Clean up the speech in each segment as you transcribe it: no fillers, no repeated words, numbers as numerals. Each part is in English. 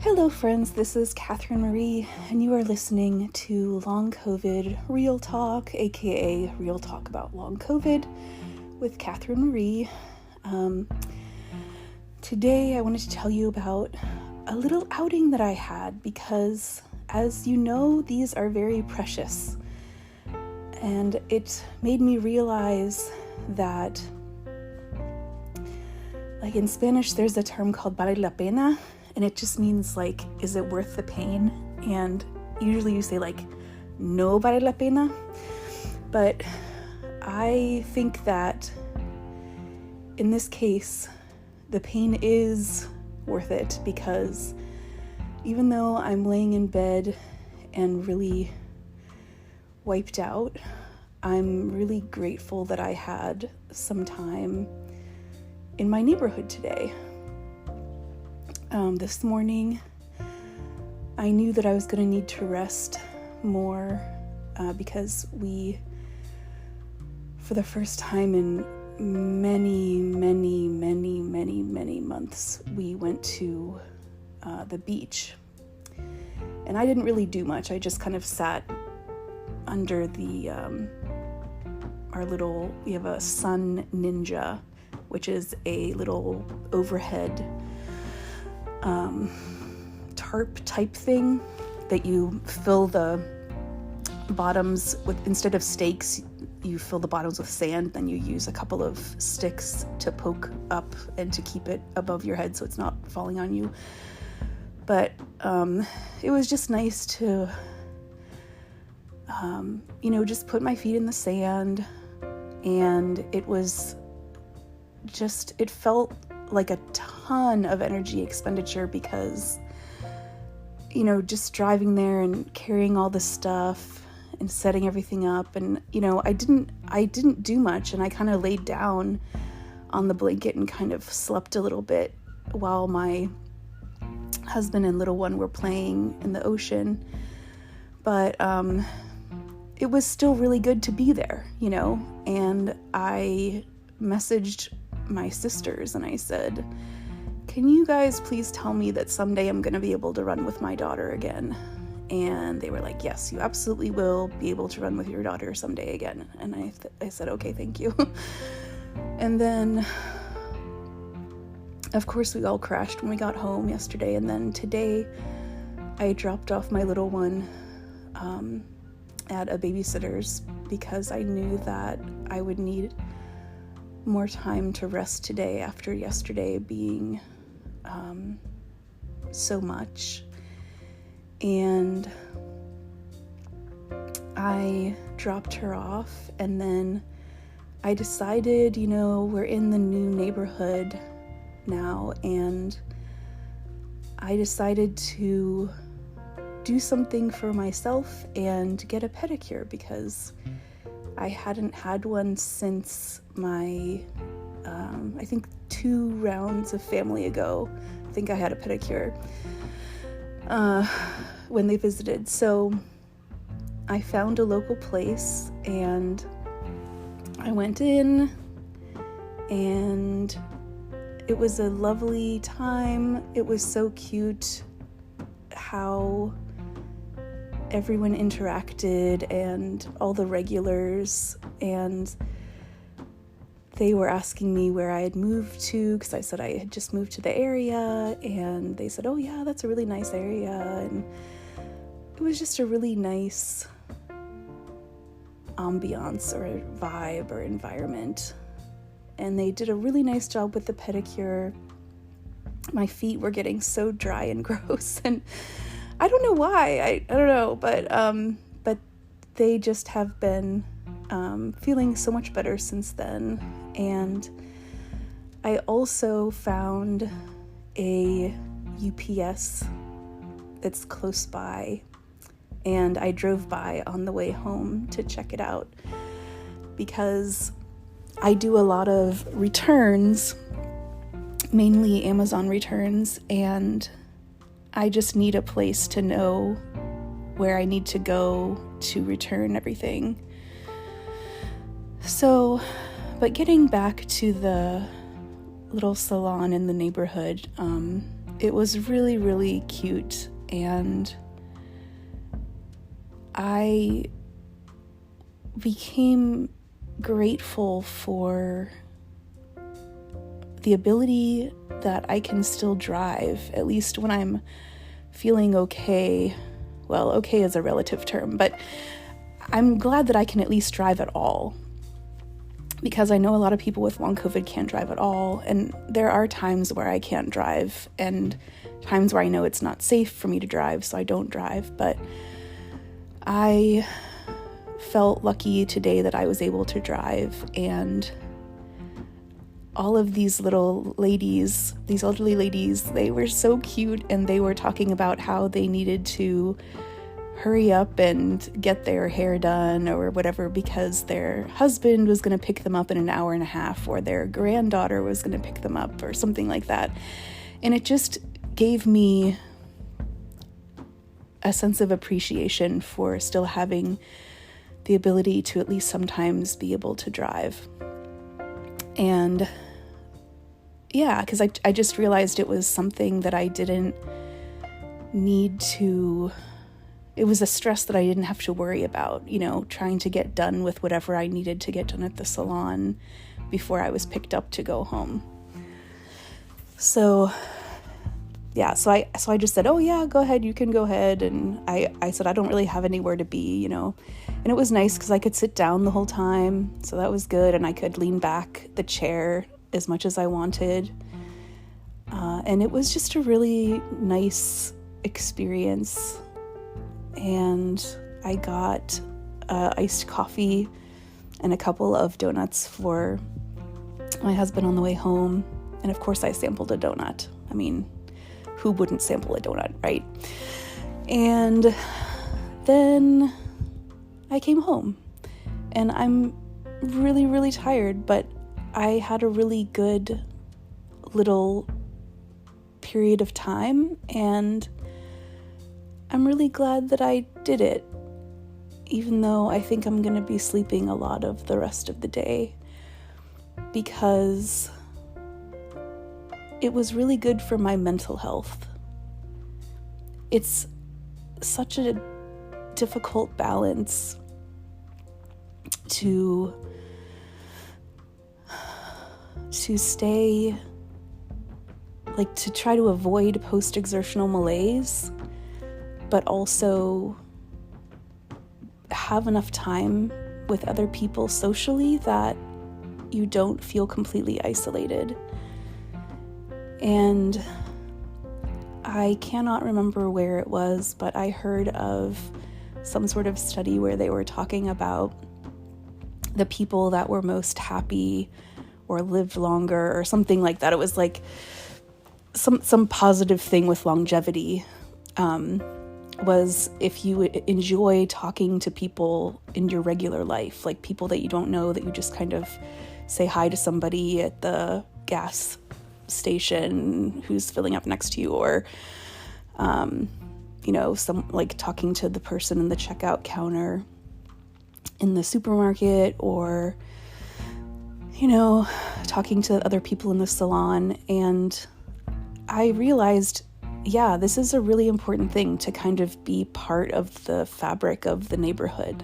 Hello friends, this is Catherine Marie, and you are listening to Long COVID Real Talk, aka Real Talk about Long COVID with Catherine Marie. Today I wanted to tell you about a little outing that I had because, as you know, these are very precious. And it made me realize that, like in Spanish, there's a term called vale la pena, and it just means like, is it worth the pain? And usually you say like, no vale la pena. But I think that in this case, the pain is worth it, because even though I'm laying in bed and really wiped out, I'm really grateful that I had some time in my neighborhood today. This morning, I knew that I was going to need to rest more because we, for the first time in many months, we went to the beach. And I didn't really do much. I just kind of sat under the, we have a Sun Ninja, which is a little overhead tarp type thing that you fill the bottoms with. Instead of stakes, you fill the bottoms with sand, then you use a couple of sticks to poke up and to keep it above your head so it's not falling on you. But it was just nice to just put my feet in the sand, and it felt like a ton of energy expenditure because, just driving there and carrying all the stuff and setting everything up. And, I didn't do much, and I kind of laid down on the blanket and kind of slept a little bit while my husband and little one were playing in the ocean. But, it was still really good to be there, and I messaged my sisters and I said, can you guys please tell me that someday I'm going to be able to run with my daughter again? And they were like, yes, you absolutely will be able to run with your daughter someday again. And I said, okay, thank you. And then, of course, we all crashed when we got home yesterday. And then today I dropped off my little one at a babysitter's because I knew that I would need more time to rest today after yesterday being so much. And I dropped her off, and then I decided, we're in the new neighborhood now, and I decided to do something for myself and get a pedicure because I hadn't had one since my, I think 2 rounds of family ago. I think I had a pedicure when they visited. So I found a local place and I went in, and it was a lovely time. It was so cute how everyone interacted and all the regulars, and they were asking me where I had moved to because I said I had just moved to the area, and they said, oh yeah, that's a really nice area. And it was just a really nice ambiance or vibe or environment, and they did a really nice job with the pedicure. My feet were getting so dry and gross, and I don't know why. I don't know, but they just have been feeling so much better since then. And I also found a UPS that's close by, and I drove by on the way home to check it out because I do a lot of returns, mainly Amazon returns, and I just need a place to know where I need to go to return everything. So, but getting back to the little salon in the neighborhood, it was really, really cute, and I became grateful for the ability that I can still drive, at least when I'm feeling okay. Well, okay is a relative term, but I'm glad that I can at least drive at all, because I know a lot of people with long COVID can't drive at all, and there are times where I can't drive and times where I know it's not safe for me to drive, so I don't drive. But I felt lucky today that I was able to drive, and all of these little ladies, these elderly ladies, they were so cute, and they were talking about how they needed to hurry up and get their hair done or whatever because their husband was going to pick them up in an hour and a half, or their granddaughter was going to pick them up or something like that. And it just gave me a sense of appreciation for still having the ability to at least sometimes be able to drive. And yeah, because I just realized it was something that I didn't need to, it was a stress that I didn't have to worry about, trying to get done with whatever I needed to get done at the salon before I was picked up to go home. So yeah, so I just said, oh yeah, go ahead, you can go ahead. And I said, I don't really have anywhere to be, and it was nice because I could sit down the whole time. So that was good. And I could lean back the chair as much as I wanted. And it was just a really nice experience. And I got iced coffee and a couple of donuts for my husband on the way home. And of course I sampled a donut. I mean, who wouldn't sample a donut, right? And then I came home, and I'm really, really tired, but I had a really good little period of time, and I'm really glad that I did it, even though I think I'm going to be sleeping a lot of the rest of the day, because it was really good for my mental health. It's such a difficult balance to stay, to try to avoid post-exertional malaise, but also have enough time with other people socially that you don't feel completely isolated. And I cannot remember where it was, but I heard of some sort of study where they were talking about the people that were most happy or lived longer or something like that. It was like some positive thing with longevity, was if you enjoy talking to people in your regular life, like people that you don't know, that you just kind of say hi to somebody at the gas station who's filling up next to you, or some like talking to the person in the checkout counter in the supermarket, or talking to other people in the salon. And I realized, yeah, this is a really important thing to kind of be part of the fabric of the neighborhood.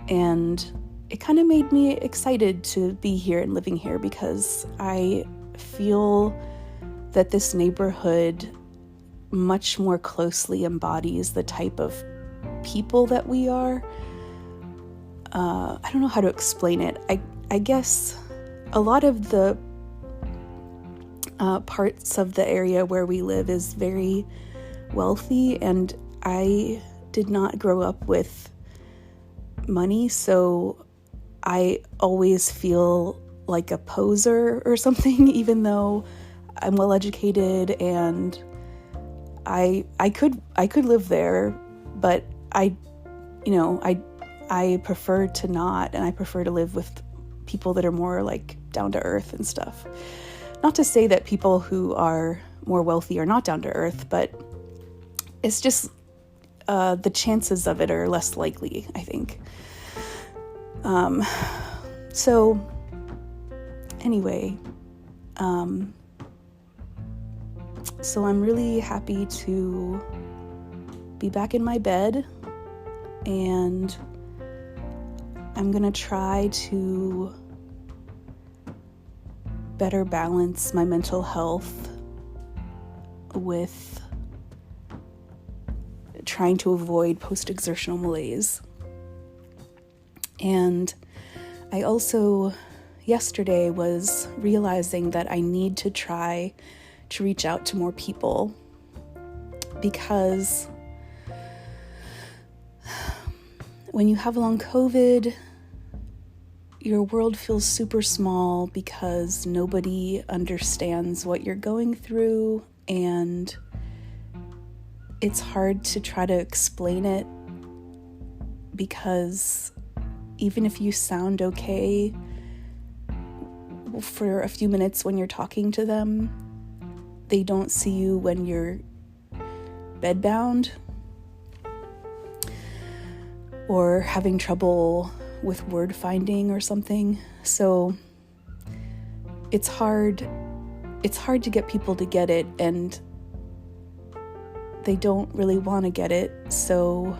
And it kind of made me excited to be here and living here, because I feel that this neighborhood much more closely embodies the type of people that we are. I don't know how to explain it. I guess a lot of the parts of the area where we live is very wealthy, and I did not grow up with money, so I always feel like a poser or something, even though I'm well educated and I could live there, but I prefer to not, and I prefer to live with people that are more like down to earth and stuff. Not to say that people who are more wealthy are not down to earth, but it's just the chances of it are less likely, I think. So anyway, So I'm really happy to be back in my bed, and I'm gonna try to better balance my mental health with trying to avoid post-exertional malaise. And I also yesterday was realizing that I need to try to reach out to more people, because when you have long COVID, your world feels super small because nobody understands what you're going through, and it's hard to try to explain it, because even if you sound okay for a few minutes when you're talking to them, they don't see you when you're bedbound or having trouble with word finding or something. So it's hard to get people to get it, and they don't really want to get it. So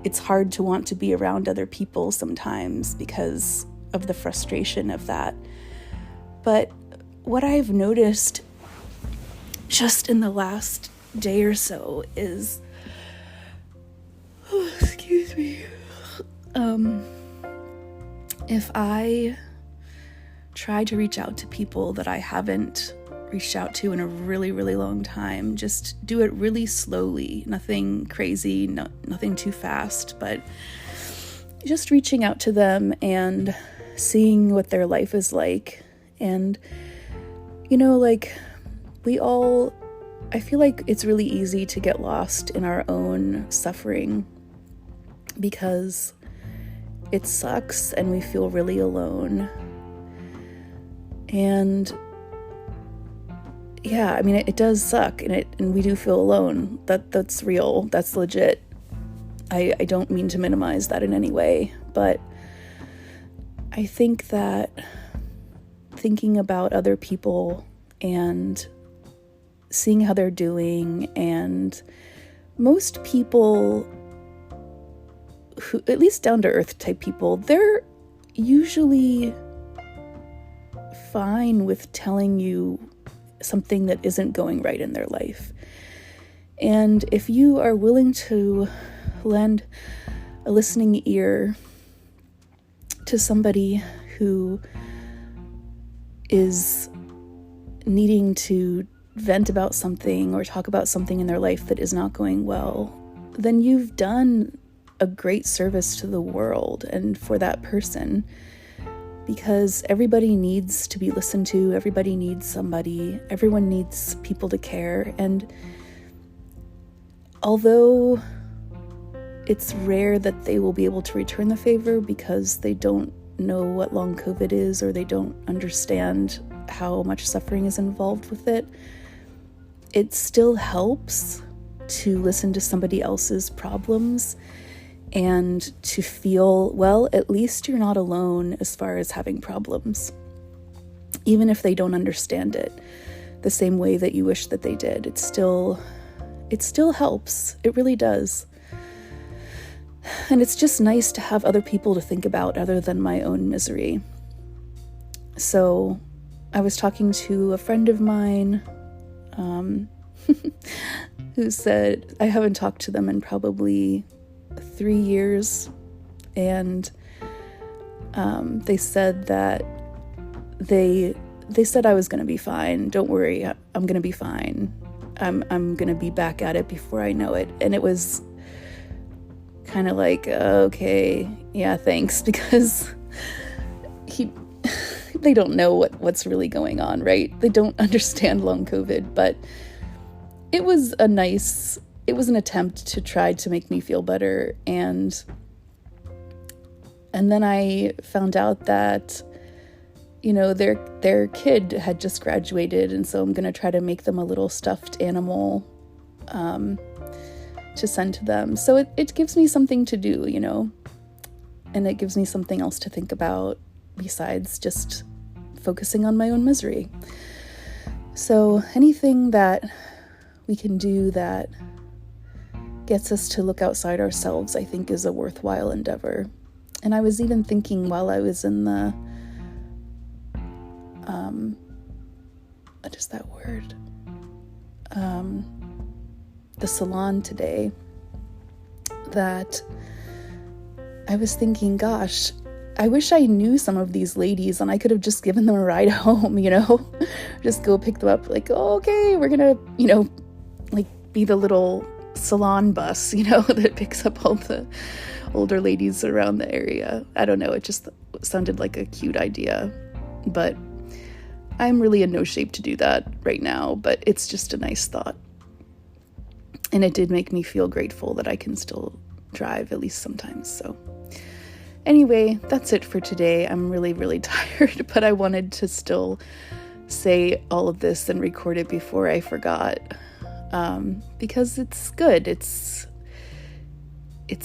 it's hard to want to be around other people sometimes because of the frustration of that. But what I've noticed just in the last day or so is, excuse me, if I try to reach out to people that I haven't reached out to in a really, really long time, just do it really slowly, nothing crazy, nothing too fast, but just reaching out to them and seeing what their life is like. And, I feel like it's really easy to get lost in our own suffering because it sucks and we feel really alone. And yeah, I mean, it does suck, and we do feel alone. That's real. That's legit. I don't mean to minimize that in any way, but I think that thinking about other people and seeing how they're doing, and most people who, at least down to earth type people, they're usually fine with telling you something that isn't going right in their life. And if you are willing to lend a listening ear to somebody who is needing to vent about something or talk about something in their life that is not going well, then you've done a great service to the world and for that person. Because everybody needs to be listened to, everybody needs somebody, everyone needs people to care. And although it's rare that they will be able to return the favor because they don't know what long COVID is, or they don't understand how much suffering is involved with it, it still helps to listen to somebody else's problems and to feel, well, at least you're not alone as far as having problems, even if they don't understand it the same way that you wish that they did. It still helps. It really does. And it's just nice to have other people to think about other than my own misery. So I was talking to a friend of mine who said, I haven't talked to them in probably 3 years, and they said that they said I was going to be fine. Don't worry, I'm going to be fine. I'm going to be back at it before I know it. And it was kind of like, okay, yeah, thanks, because they don't know what's really going on, right? They don't understand long COVID, but it was an attempt to try to make me feel better. And then I found out that, their kid had just graduated. And so I'm going to try to make them a little stuffed animal, to send to them. So it gives me something to do, and it gives me something else to think about besides just focusing on my own misery. So anything that we can do that gets us to look outside ourselves, I think, is a worthwhile endeavor. And I was even thinking while I was in the, what is that word? The salon today, that I was thinking, gosh, I wish I knew some of these ladies and I could have just given them a ride home, just go pick them up, like, oh, okay, we're gonna, like be the little salon bus, that picks up all the older ladies around the area. I don't know, it just sounded like a cute idea, but I'm really in no shape to do that right now, but it's just a nice thought. And it did make me feel grateful that I can still drive, at least sometimes. So anyway, that's it for today. I'm really, really tired, but I wanted to still say all of this and record it before I forgot, because it's good. It's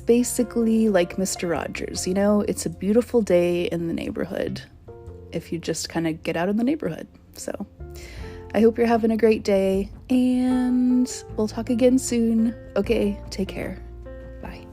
basically like Mr. Rogers, it's a beautiful day in the neighborhood if you just kind of get out in the neighborhood. So I hope you're having a great day, and we'll talk again soon. Okay, take care. Bye.